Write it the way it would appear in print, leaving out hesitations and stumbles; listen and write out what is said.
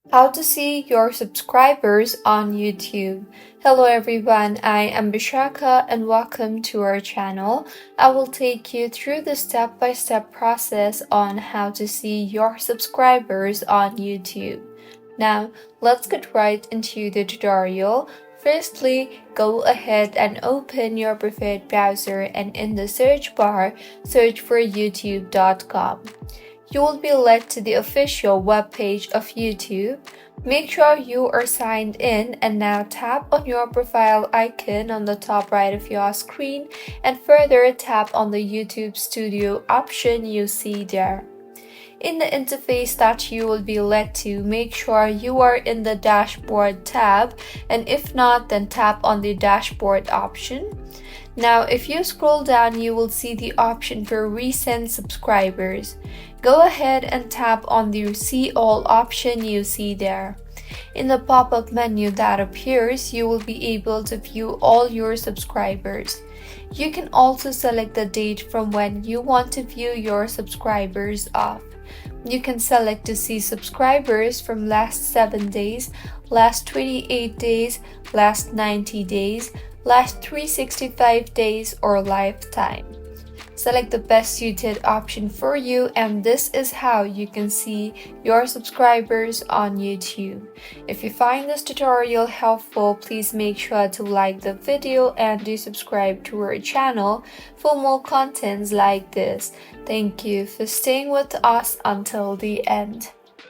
How to see your subscribers on YouTube. Hello everyone, I am Bishaka and welcome to our channel. I will take you through the step-by-step process on how to see your subscribers on YouTube. Now, let's get right into the tutorial. Firstly, go ahead and open your preferred browser and in the search bar, search for youtube.com. You will be led to the official webpage of YouTube. Make sure you are signed in and now tap on your profile icon on the top right of your screen and further tap on the YouTube Studio option you see there. In the interface that you will be led to, make sure you are in the dashboard tab, and if not, then tap on the dashboard option. Now, if you scroll down, you will see the option for recent subscribers. Go ahead and tap on the See All option you see there. In the pop-up menu that appears, you will be able to view all your subscribers. You can also select the date from when you want to view your subscribers off. You can select to see subscribers from last 7 days, last 28 days, last 90 days, last 365 days, or lifetime. Select the best suited option for you, and this is how you can see your subscribers on YouTube. If you find this tutorial helpful, please make sure to like the video and do subscribe to our channel for more contents like this. Thank you for staying with us until the end.